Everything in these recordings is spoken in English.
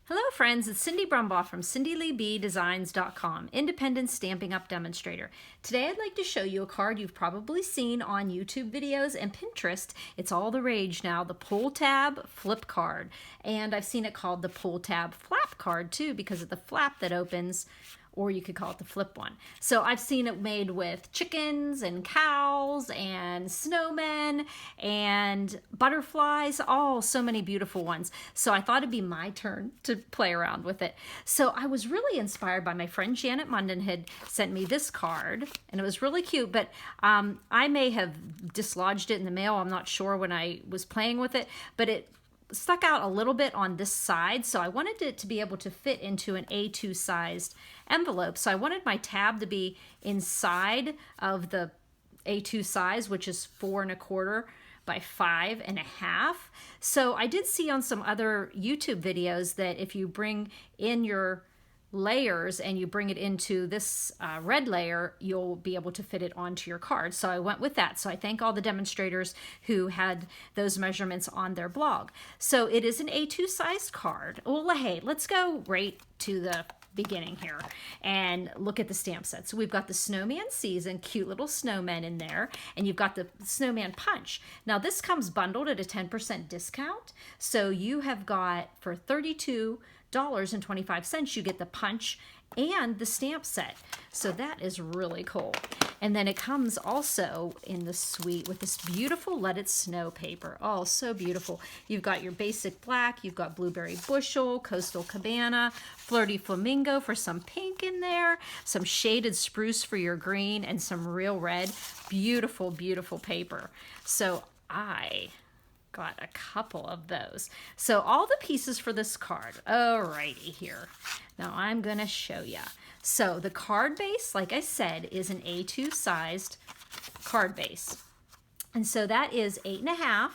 Hello friends, it's Cindy Brumbaugh from CindyLeeBDesigns.com, independent Stampin' Up demonstrator. Today I'd like to show you a card you've probably seen on YouTube videos and Pinterest. It's all the rage now, the pull tab flip card. And I've seen it called the pull tab flap card too because of the flap that opens, or you could call it the flip one. So I've seen it made with chickens and cows and snowmen and butterflies, so many beautiful ones. So I thought it'd be my turn to play around with it. So I was really inspired by my friend Janet Munden had sent me this card, and it was really cute, but I may have dislodged it in the mail. I'm not sure when I was playing with it, but it stuck out a little bit on this side, so I wanted it to be able to fit into an A2 sized envelope. So I wanted my tab to be inside of the A2 size, which is 4 1/4 by 5 1/2. So I did see on some other YouTube videos that if you bring in your layers and you bring it into this red layer, you'll be able to fit it onto your card. So I went with that. So I thank all the demonstrators who had those measurements on their blog. So it is an A2 sized card. Well, hey, let's go right to the beginning here and look at the stamp set. So we've got the Snowman Season, cute little snowmen in there, and you've got the Snowman Punch. Now this comes bundled at a 10% discount. So you have got for $32.25 you get the punch and the stamp set. So that is really cool. And then it comes also in the suite with this beautiful Let It Snow paper. Oh, so beautiful. You've got your basic black, you've got Blueberry Bushel, Coastal Cabana, Flirty Flamingo for some pink in there, some shaded spruce for your green, and some real red. Beautiful, beautiful paper. So I got a couple of those. So all the pieces for this card, alrighty here. Now I'm gonna show you. So the card base, like I said, is an A2 sized card base. And so that is 8 1/2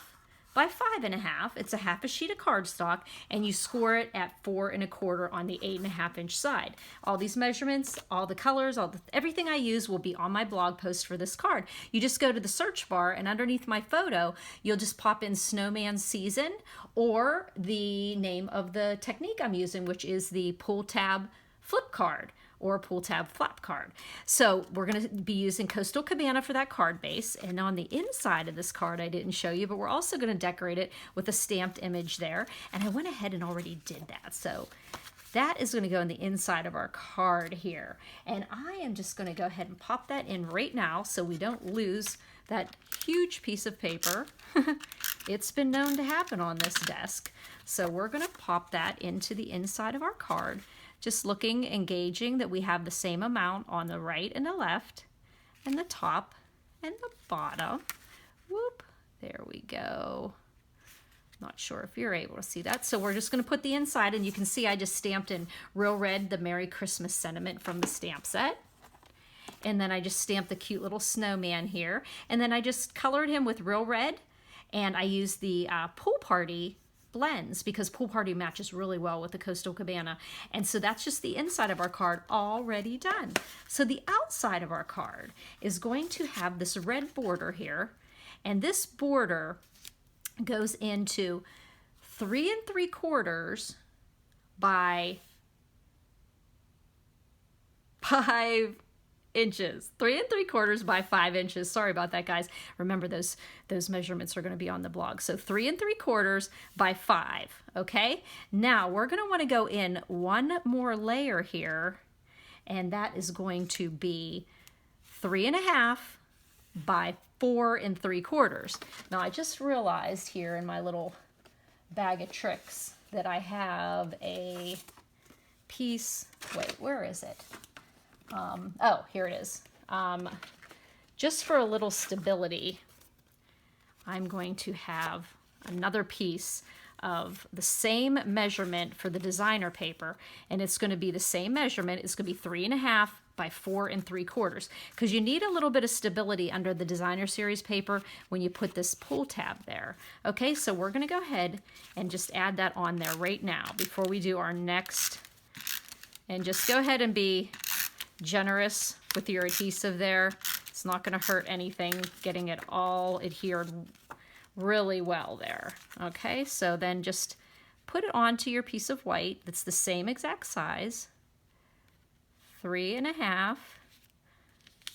by 5 1/2. It's a half a sheet of cardstock, and you score it at 4 1/4 on the 8 1/2 inch side. All these measurements, all the colors, everything I use will be on my blog post for this card. You just go to the search bar, and underneath my photo, you'll just pop in Snowman Season or the name of the technique I'm using, which is the pull tab flip card or pull tab flap card. So we're going to be using Coastal Cabana for that card base, and on the inside of this card I didn't show you, but we're also going to decorate it with a stamped image there, and I went ahead and already did that. So that is going to go in the inside of our card here, and I am just going to go ahead and pop that in right now so we don't lose that huge piece of paper. It's been known to happen on this desk. So we're going to pop that into the inside of our card, just looking and gauging that we have the same amount on the right and the left and the top and the bottom. Whoop, there we go. Not sure if you're able to see that. So we're just going to put the inside, and you can see I just stamped in real red the Merry Christmas sentiment from the stamp set. And then I just stamped the cute little snowman here. And then I just colored him with real red, and I used the Pool Party blends because Pool Party matches really well with the Coastal Cabana. And so that's just the inside of our card already done. So the outside of our card is going to have this red border here, and this border goes into 3 3/4 by 5 inches. 3 3/4 by 5 inches. Sorry about that, guys. Remember those measurements are going to be on the blog. So 3 3/4 by 5. Okay. Now we're going to want to go in one more layer here, and that is going to be 3 1/2 by 4 3/4. Now I just realized here in my little bag of tricks that I have a piece. Wait, where is it? Oh, here it is. Just for a little stability, I'm going to have another piece of the same measurement for the designer paper, and it's going to be the same measurement. It's going to be 3 1/2 by 4 3/4 because you need a little bit of stability under the designer series paper when you put this pull tab there. Okay, so we're going to go ahead and just add that on there right now before we do our next, and just go ahead and be generous with your adhesive there. It's not going to hurt anything, getting it all adhered really well there. Okay, so then just put it onto your piece of white that's the same exact size, 3.5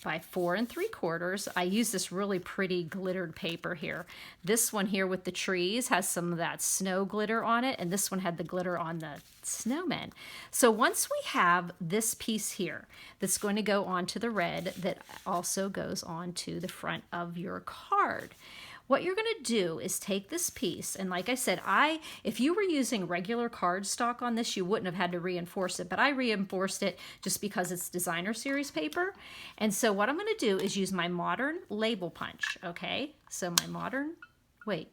by 4 3/4. I use this really pretty glittered paper here. This one here with the trees has some of that snow glitter on it, and this one had the glitter on the snowmen. So once we have this piece here that's going to go onto the red that also goes onto the front of your card, what you're going to do is take this piece, and like I said, if you were using regular cardstock on this, you wouldn't have had to reinforce it, but I reinforced it just because it's designer series paper. And so what I'm going to do is use my modern label punch, okay? So my modern, wait,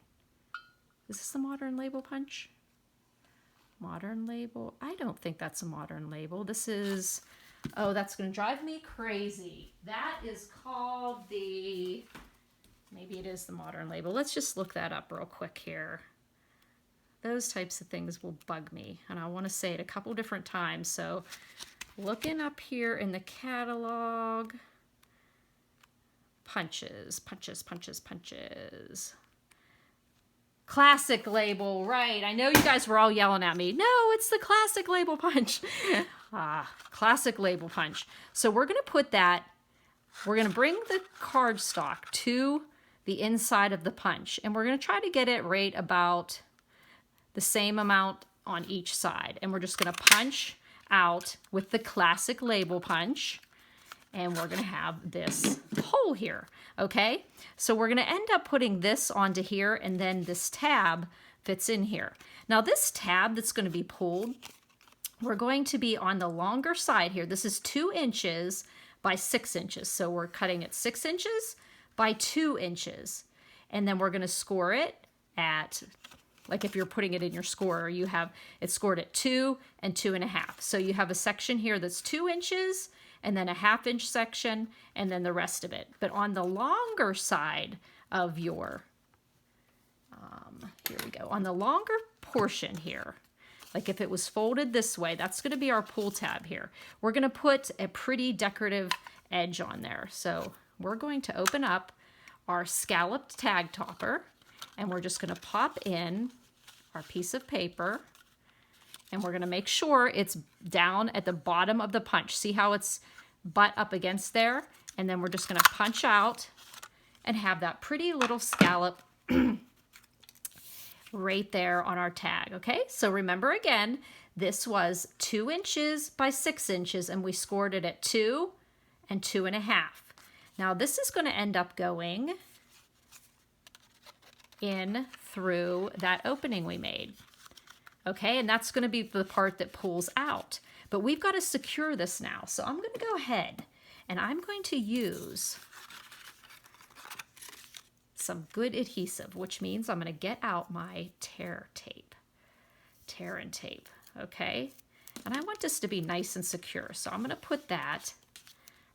is this the modern label punch? Modern label, I don't think that's a modern label. This is, oh, that's going to drive me crazy. That is called the... Maybe it is the modern label. Let's just look that up real quick here. Those types of things will bug me, and I want to say it a couple different times. So looking up here in the catalog, punches. Classic label, right. I know you guys were all yelling at me. No, it's the classic label punch. Classic label punch. So we're going to put that, we're going to bring the cardstock to the inside of the punch, and we're going to try to get it right about the same amount on each side. And we're just going to punch out with the classic label punch, and we're going to have this hole here, okay? So we're going to end up putting this onto here, and then this tab fits in here. Now this tab that's going to be pulled, we're going to be on the longer side here. This is 2 inches by 6 inches. So we're cutting it 6 inches by 2 inches. And then we're going to score it at, like if you're putting it in your scorer, you have it scored at 2 and 2.5. So you have a section here that's 2 inches, and then a 1/2 inch section, and then the rest of it. But on the longer side of your, here we go, on the longer portion here, like if it was folded this way, that's going to be our pull tab here. We're going to put a pretty decorative edge on there. So we're going to open up our scalloped tag topper, and we're just going to pop in our piece of paper, and we're going to make sure it's down at the bottom of the punch. See how it's butt up against there? And then we're just going to punch out and have that pretty little scallop right there on our tag, okay? So remember again, this was 2 inches by 6 inches, and we scored it at 2 and 2.5. Now this is going to end up going in through that opening we made, okay? And that's going to be the part that pulls out. But we've got to secure this now. So I'm going to go ahead and I'm going to use some good adhesive, which means I'm going to get out my tear and tape, okay? And I want this to be nice and secure. So I'm going to put that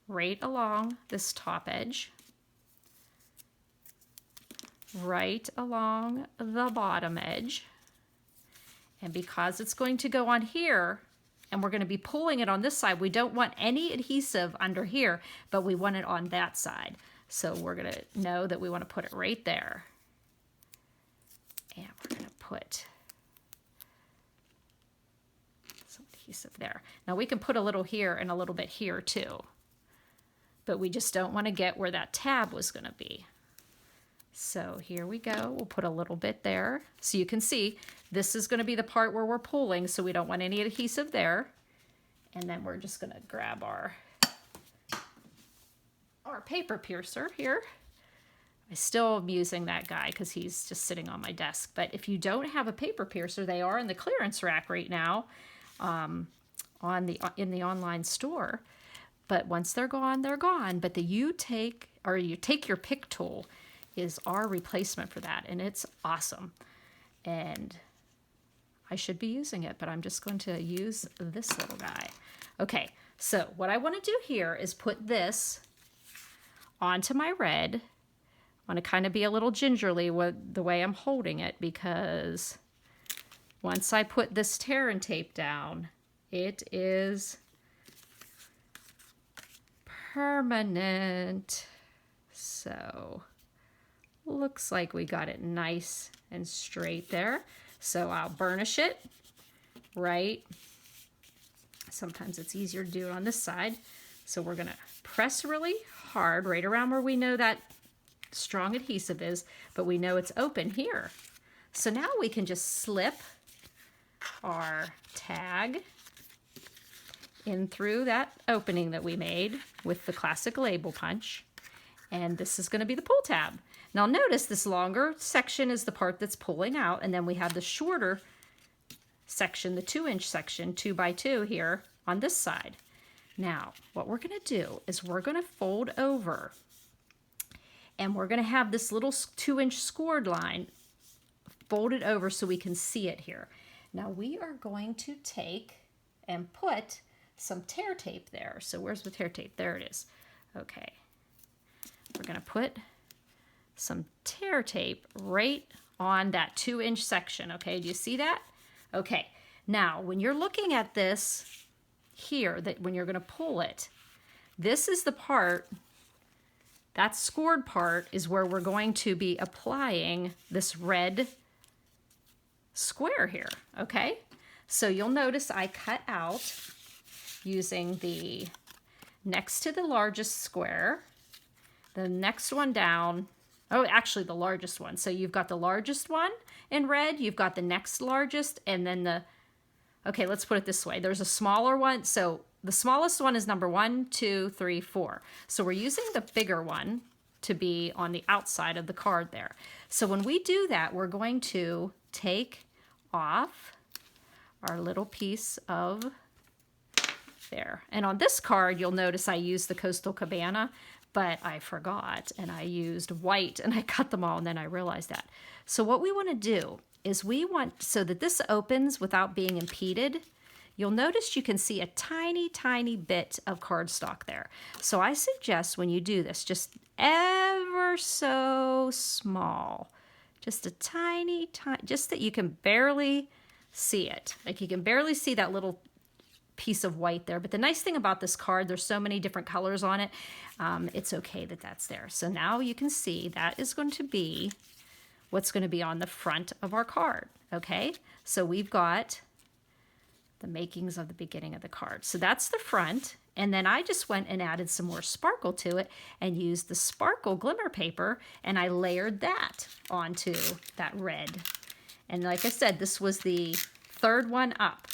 right along this top edge, right along the bottom edge. And because it's going to go on here, and we're going to be pulling it on this side, we don't want any adhesive under here, but we want it on that side. So we're going to know that we want to put it right there. And we're going to put some adhesive there. Now we can put a little here and a little bit here too, but we just don't want to get where that tab was going to be. So here we go. We'll put a little bit there. So you can see this is going to be the part where we're pulling, so we don't want any adhesive there. And then we're just going to grab our paper piercer here. I still am using that guy because he's just sitting on my desk. But if you don't have a paper piercer, they are in the clearance rack right now in the online store. But once they're gone, they're gone. But you take your pick tool is our replacement for that, and it's awesome. And I should be using it, but I'm just going to use this little guy. Okay, so what I want to do here is put this onto my red. I want to kind of be a little gingerly with the way I'm holding it, because once I put this tear and tape down, it is permanent. So looks like we got it nice and straight there. So I'll burnish it right. Sometimes it's easier to do it on this side. So we're gonna press really hard right around where we know that strong adhesive is, but we know it's open here. So now we can just slip our tag in through that opening that we made with the classic label punch. And this is going to be the pull tab. Now notice this longer section is the part that's pulling out, and then we have the shorter section, the 2-inch section, 2 by 2 here on this side. Now, what we're going to do is we're going to fold over, and we're going to have this little 2-inch scored line folded over so we can see it here. Now we are going to take and put some tear tape there. So where's the tear tape? There it is. Okay. We're going to put some tear tape right on that 2-inch section. Okay, do you see that? Okay, now when you're looking at this here, that when you're going to pull it, this is the part, that scored part is where we're going to be applying this red square here, okay? So you'll notice I cut out using the next to the largest square, the next one down, oh, actually the largest one. So you've got the largest one in red, you've got the next largest, and then the, okay, let's put it this way. There's a smaller one. So the smallest one is number 1, 2, 3, 4. So we're using the bigger one to be on the outside of the card there. So when we do that, we're going to take off our little piece of there. And on this card, you'll notice I used the Coastal Cabana, but I forgot, and I used white, and I cut them all, and then I realized that. So what we want to do is we want, so that this opens without being impeded, you'll notice you can see a tiny, tiny bit of cardstock there. So I suggest when you do this, just ever so small, just a tiny, just that you can barely see it. Like you can barely see that little piece of white there. But the nice thing about this card, there's so many different colors on it. It's okay that that's there. So now you can see that is going to be what's going to be on the front of our card. Okay, so we've got the makings of the beginning of the card. So that's the front. And then I just went and added some more sparkle to it and used the sparkle glimmer paper, and I layered that onto that red. And like I said, this was the third one up.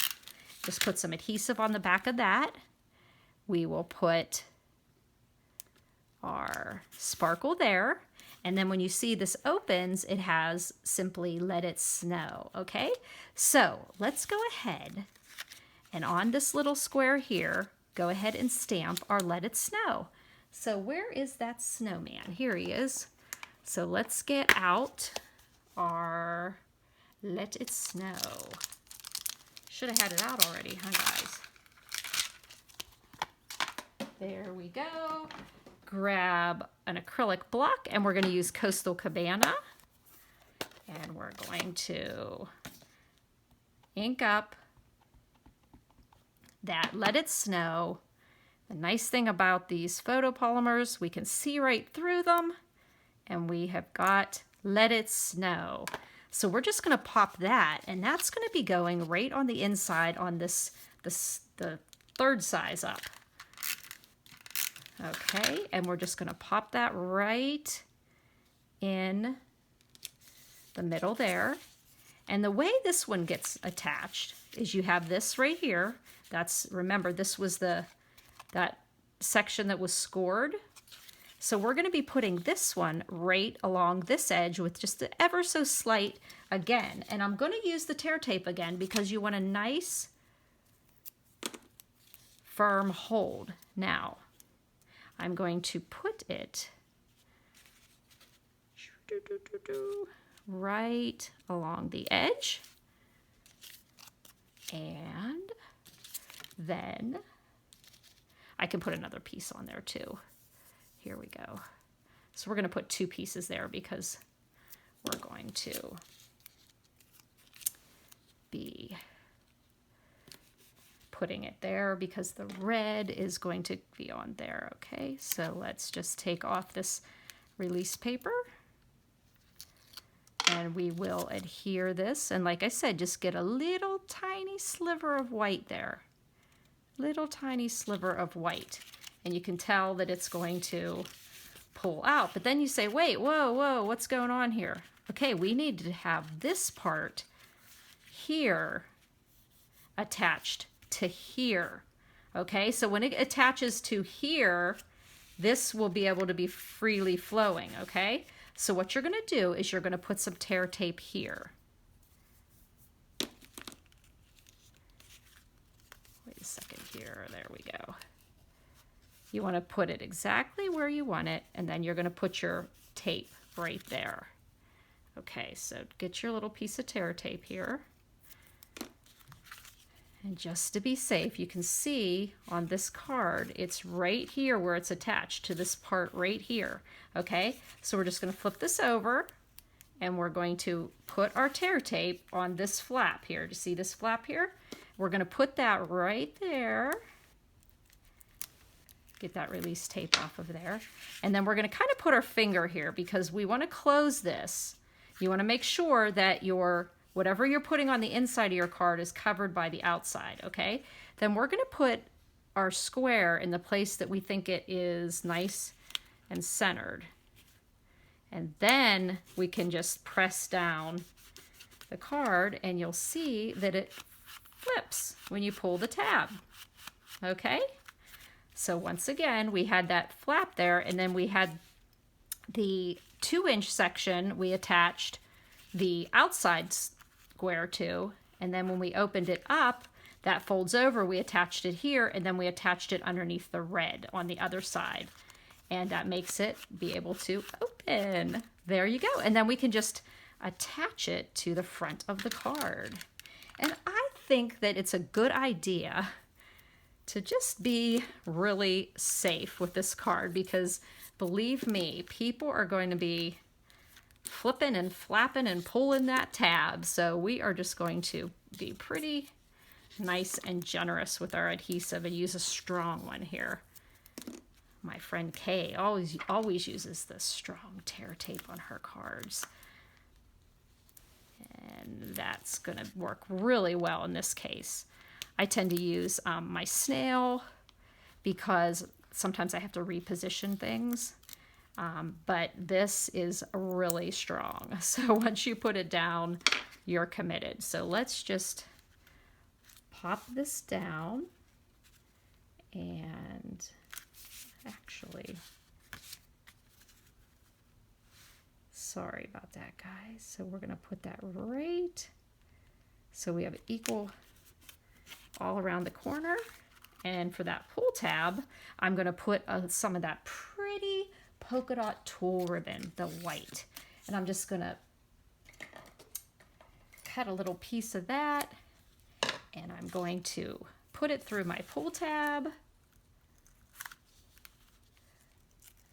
Just put some adhesive on the back of that. We will put our sparkle there. And then when you see this opens, it has simply let it snow, okay? So let's go ahead and on this little square here, go ahead and stamp our let it snow. So where is that snowman? Here he is. So let's get out our let it snow. Should have had it out already, huh, guys? There we go. Grab an acrylic block, and we're going to use Coastal Cabana. And we're going to ink up that let it snow. The nice thing about these photopolymers, we can see right through them, and we have got let it snow. So we're just going to pop that, and that's going to be going right on the inside on the third size up. Okay, and we're just going to pop that right in the middle there. And the way this one gets attached is you have this right here. That's, remember, this was that section that was scored. So we're going to be putting this one right along this edge with just an ever so slight again. And I'm going to use the tear tape again because you want a nice firm hold. Now, I'm going to put it right along the edge. And then I can put another piece on there too. Here we go. So we're going to put 2 pieces there because we're going to be putting it there because the red is going to be on there. Okay, so let's just take off this release paper. And we will adhere this. And like I said, just get a little tiny sliver of white there. Little tiny sliver of white. And you can tell that it's going to pull out. But then you say, wait, whoa, whoa, what's going on here? Okay, we need to have this part here attached to here. Okay, so when it attaches to here, this will be able to be freely flowing, okay? So what you're going to do is you're going to put some tear tape here. Wait a second here. There we go. You want to put it exactly where you want it, and then you're going to put your tape right there. Okay, so get your little piece of tear tape here. And just to be safe, you can see on this card, it's right here where it's attached to this part right here. Okay, so we're just going to flip this over, and we're going to put our tear tape on this flap here. Do you see this flap here? We're going to put that right there. Get that release tape off of there. And then we're going to kind of put our finger here because we want to close this. You want to make sure that whatever you're putting on the inside of your card is covered by the outside, okay? Then we're going to put our square in the place that we think it is nice and centered. And then we can just press down the card and you'll see that it flips when you pull the tab, okay? So once again, we had that flap there, and then we had the 2-inch section we attached the outside square to, and then when we opened it up, that folds over, we attached it here, and then we attached it underneath the red on the other side. And that makes it be able to open. There you go. And then we can just attach it to the front of the card. And I think that it's a good idea to just be really safe with this card, because believe me, people are going to be flipping and flapping and pulling that tab. So we are just going to be pretty nice and generous with our adhesive and use a strong one here. My friend Kay always uses this strong tear tape on her cards. And that's going to work really well in this case. I tend to use my snail because sometimes I have to reposition things. But this is really strong. So once you put it down, you're committed. So let's just pop this down. And actually, sorry about that, guys. So we're going to put that right. So we have equal all around the corner. And for that pull tab, I'm going to put some of that pretty polka dot tulle ribbon, the white. And I'm just going to cut a little piece of that. And I'm going to put it through my pull tab.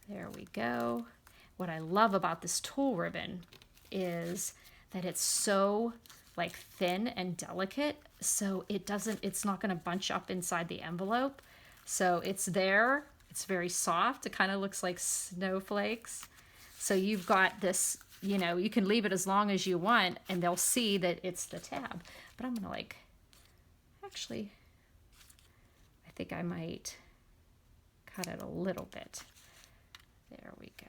There we go. What I love about this tulle ribbon is that it's so like thin and delicate, so it's not going to bunch up inside the envelope. So it's there, it's very soft, it kind of looks like snowflakes. So you've got this, you can leave it as long as you want and they'll see that it's the tab. But I'm gonna actually, I think I might cut it a little bit. There we go.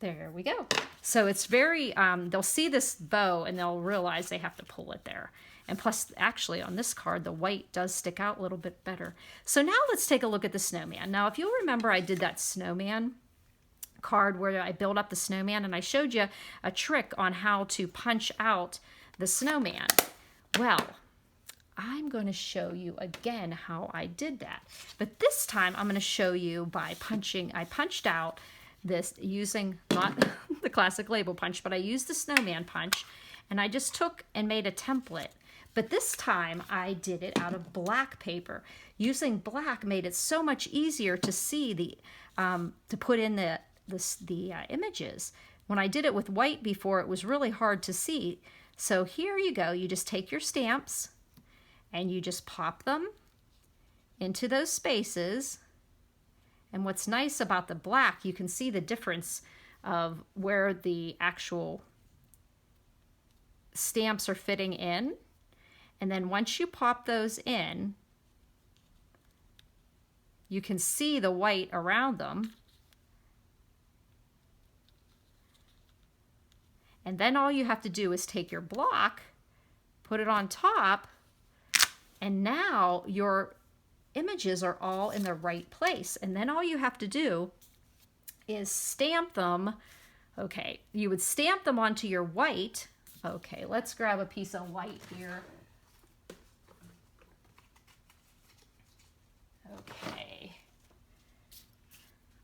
There we go. So it's very, they'll see this bow and they'll realize they have to pull it there. And plus, actually, on this card, the white does stick out a little bit better. So now let's take a look at the snowman. Now, if you'll remember, I did that snowman card where I built up the snowman and I showed you a trick on how to punch out the snowman. Well, I'm going to show you again how I did that. But this time, I'm going to show you by I punched out this using not the classic label punch, but I used the snowman punch, and I just took and made a template. But this time I did it out of black paper. Using black made it so much easier to see to put in the images. When I did it with white before, it was really hard to see. So here you go. You just take your stamps and you just pop them into those spaces. And what's nice about the black, you can see the difference of where the actual stamps are fitting in. And then once you pop those in, you can see the white around them. And then all you have to do is take your block, put it on top, and now your images are all in the right place. And then all you have to do is stamp them. Okay, you would stamp them onto your white. Okay, let's grab a piece of white here. Okay,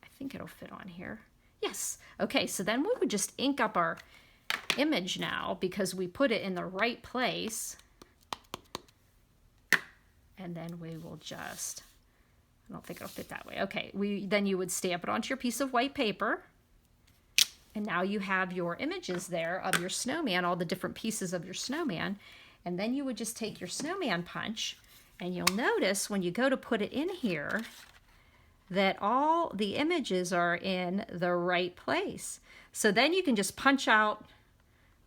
I think it'll fit on here. Yes. Okay, so then we would just ink up our image now because we put it in the right place. And then we will just, I don't think it'll fit that way. Okay, then you would stamp it onto your piece of white paper. And now you have your images there of your snowman, all the different pieces of your snowman. And then you would just take your snowman punch, and you'll notice when you go to put it in here that all the images are in the right place. So then you can just punch out,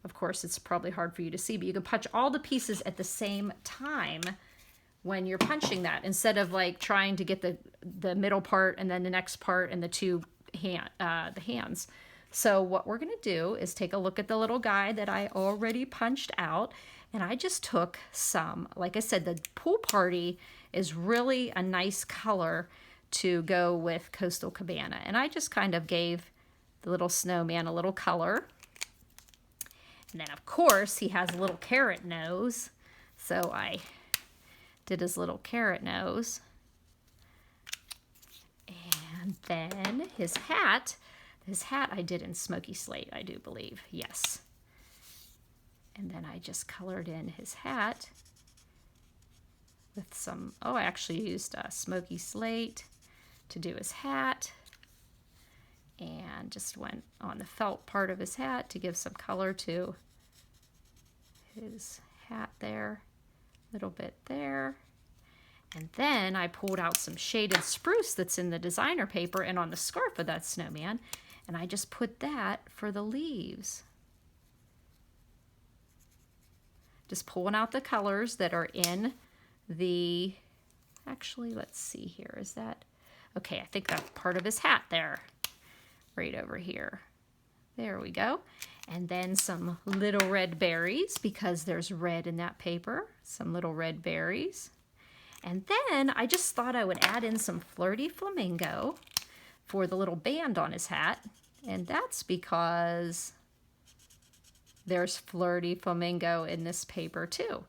of course it's probably hard for you to see, but you can punch all the pieces at the same time when you're punching that, instead of like trying to get the middle part and then the next part and the hands. So what we're going to do is take a look at the little guy that I already punched out, and I just took some, like I said, the pool party is really a nice color to go with Coastal Cabana, and I just kind of gave the little snowman a little color. And then of course he has a little carrot nose, so I did his little carrot nose. And then his hat I did in Smoky Slate, I do believe, yes. And then I just colored in his hat with some, I actually used Smoky Slate to do his hat, and just went on the felt part of his hat to give some color to his hat there, a little bit there. And then I pulled out some shaded spruce that's in the designer paper and on the scarf of that snowman, and I just put that for the leaves. Just pulling out the colors that are in the, actually, let's see here, is that, okay, I think that's part of his hat there, right over here. There we go. And then some little red berries, because there's red in that paper, some little red berries. And then I just thought I would add in some Flirty Flamingo for the little band on his hat. And that's because there's Flirty Flamingo in this paper too.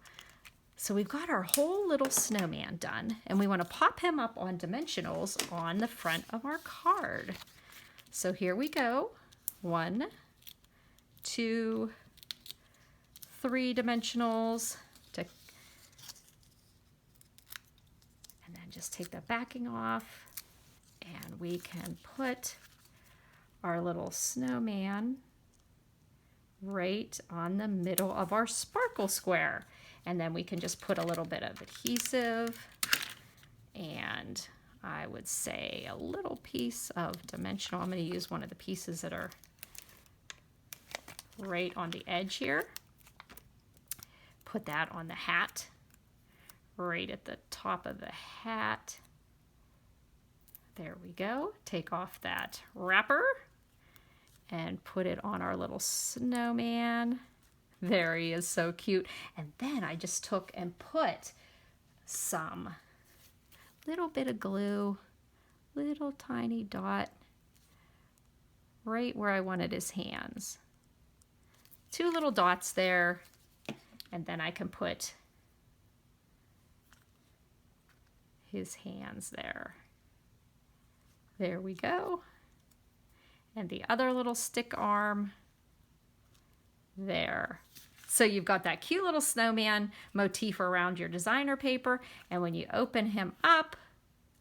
So we've got our whole little snowman done, and we want to pop him up on dimensionals on the front of our card. So here we go. 1, 2, 3 dimensionals. And then just take the backing off, and we can put our little snowman right on the middle of our sparkle square. And then we can just put a little bit of adhesive, and I would say a little piece of dimensional. I'm going to use one of the pieces that are right on the edge here. Put that on the hat, right at the top of the hat. There we go. Take off that wrapper and put it on our little snowman. There he is, so cute. And then I just took and put some little bit of glue, little tiny dot, right where I wanted his hands. 2 little dots there, and then I can put his hands there. There we go. And the other little stick arm there. So you've got that cute little snowman motif around your designer paper, and when you open him up,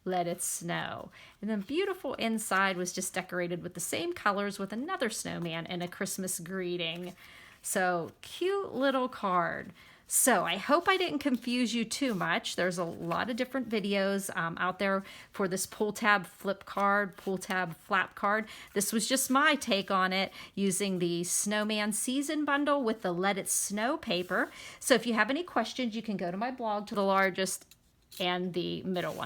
let it snow. And then beautiful inside was just decorated with the same colors with another snowman and a Christmas greeting. So cute little card. So I hope I didn't confuse you too much. There's a lot of different videos out there for this pull tab flip card, pull tab flap card. This was just my take on it using the Snowman Season Bundle with the Let It Snow paper. So if you have any questions, you can go to my blog, to the largest and the middle one.